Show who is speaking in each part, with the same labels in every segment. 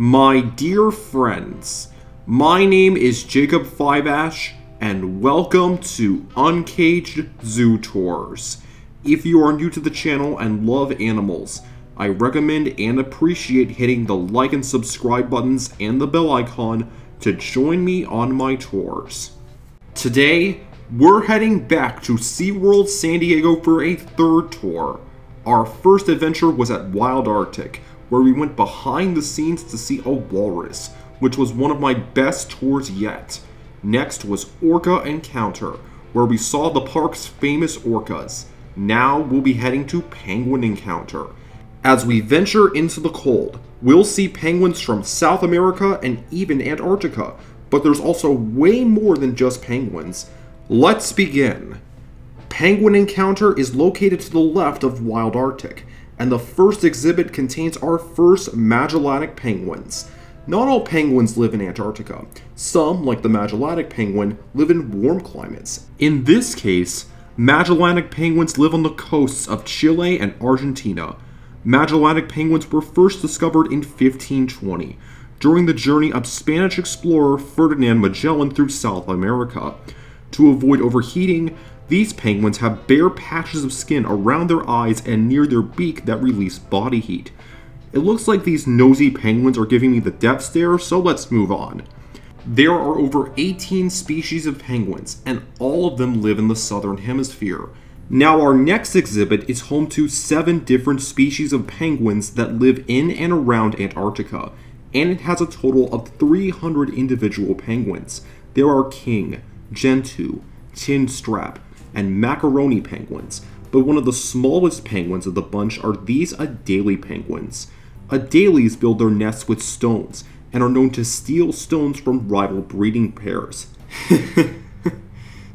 Speaker 1: My dear friends, my name is Jacob Fiveash, and welcome to Uncaged Zoo Tours. If you are new to the channel and love animals, I recommend and appreciate hitting the like and subscribe buttons and the bell icon to join me on my tours. Today, we're heading back to SeaWorld San Diego for a third tour. Our first adventure was at Wild Arctic, where we went behind the scenes to see a walrus, which was one of my best tours yet. Next was Orca Encounter, where we saw the park's famous orcas. Now we'll be heading to Penguin Encounter. As we venture into the cold, we'll see penguins from South America and even Antarctica, but there's also way more than just penguins. Let's begin. Penguin Encounter is located to the left of Wild Arctic, and the first exhibit contains our first Magellanic penguins. Not all penguins live in Antarctica. Some, like the Magellanic penguin, live in warm climates. In this case, Magellanic penguins live on the coasts of Chile and Argentina. Magellanic penguins were first discovered in 1520, during the journey of Spanish explorer Ferdinand Magellan through South America. To avoid overheating, these penguins have bare patches of skin around their eyes and near their beak that release body heat. It looks like these nosy penguins are giving me the death stare, so let's move on. There are over 18 species of penguins, and all of them live in the southern hemisphere. Now our next exhibit is home to 7 different species of penguins that live in and around Antarctica, and it has a total of 300 individual penguins. There are king, gentoo, tin strap, and macaroni penguins, but one of the smallest penguins of the bunch are these Adelie penguins. Adelies build their nests with stones, and are known to steal stones from rival breeding pairs.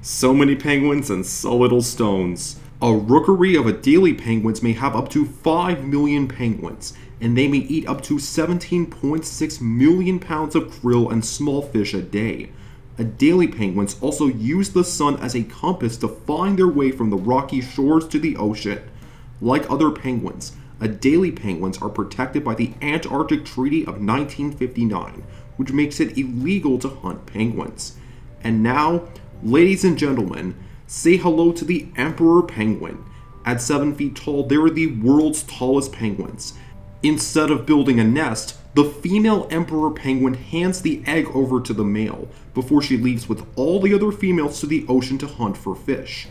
Speaker 1: So many penguins and so little stones. A rookery of Adelie penguins may have up to 5 million penguins, and they may eat up to 17.6 million pounds of krill and small fish a day. Adelie penguins also use the sun as a compass to find their way from the rocky shores to the ocean. Like other penguins, Adelie penguins are protected by the Antarctic Treaty of 1959, which makes it illegal to hunt penguins. And now, ladies and gentlemen, say hello to the emperor penguin. At 7 feet tall, they are the world's tallest penguins. Instead of building a nest, the female emperor penguin hands the egg over to the male before she leaves with all the other females to the ocean to hunt for fish.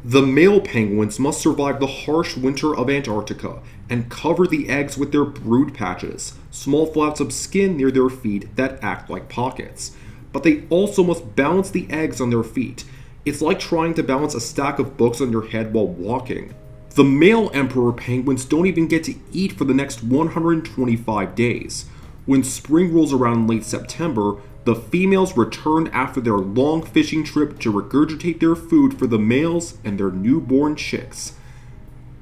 Speaker 1: The male penguins must survive the harsh winter of Antarctica and cover the eggs with their brood patches, small flaps of skin near their feet that act like pockets. But they also must balance the eggs on their feet. It's like trying to balance a stack of books on your head while walking. The male emperor penguins don't even get to eat for the next 125 days. When spring rolls around in late September, the females return after their long fishing trip to regurgitate their food for the males and their newborn chicks.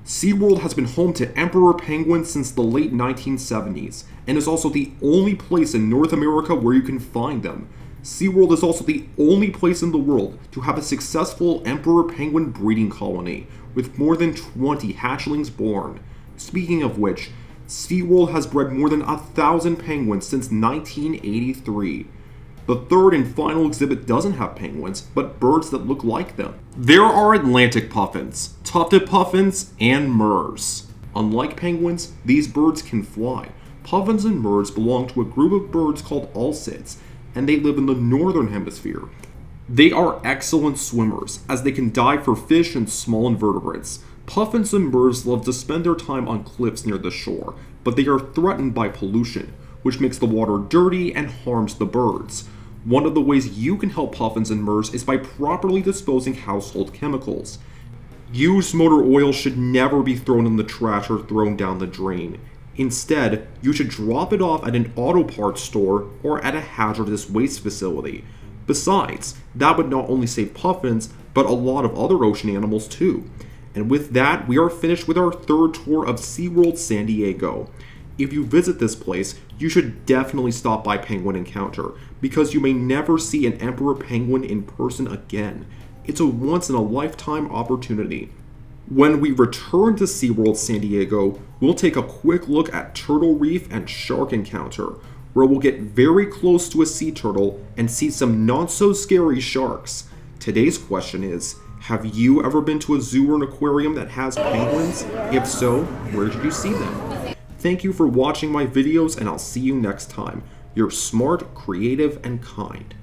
Speaker 1: SeaWorld has been home to emperor penguins since the late 1970s, and is also the only place in North America where you can find them. SeaWorld is also the only place in the world to have a successful emperor penguin breeding colony, with more than 20 hatchlings born. Speaking of which, SeaWorld has bred more than 1,000 penguins since 1983. The third and final exhibit doesn't have penguins, but birds that look like them. There are Atlantic puffins, tufted puffins, and murres. Unlike penguins, these birds can fly. Puffins and murres belong to a group of birds called ulcids, and they live in the northern hemisphere. They are excellent swimmers, as they can dive for fish and small invertebrates. Puffins and murres love to spend their time on cliffs near the shore, but they are threatened by pollution, which makes the water dirty and harms the birds. One of the ways you can help puffins and murres is by properly disposing household chemicals. Used motor oil should never be thrown in the trash or thrown down the drain. Instead, you should drop it off at an auto parts store or at a hazardous waste facility. Besides, that would not only save puffins, but a lot of other ocean animals too. And with that, we are finished with our third tour of SeaWorld San Diego. If you visit this place, you should definitely stop by Penguin Encounter, because you may never see an emperor penguin in person again. It's a once-in-a-lifetime opportunity. When we return to SeaWorld San Diego, we'll take a quick look at Turtle Reef and Shark Encounter, where we'll get very close to a sea turtle and see some not so scary sharks. Today's question is, have you ever been to a zoo or an aquarium that has penguins? If so, where did you see them? Thank you for watching my videos, and I'll see you next time. You're smart, creative, and kind.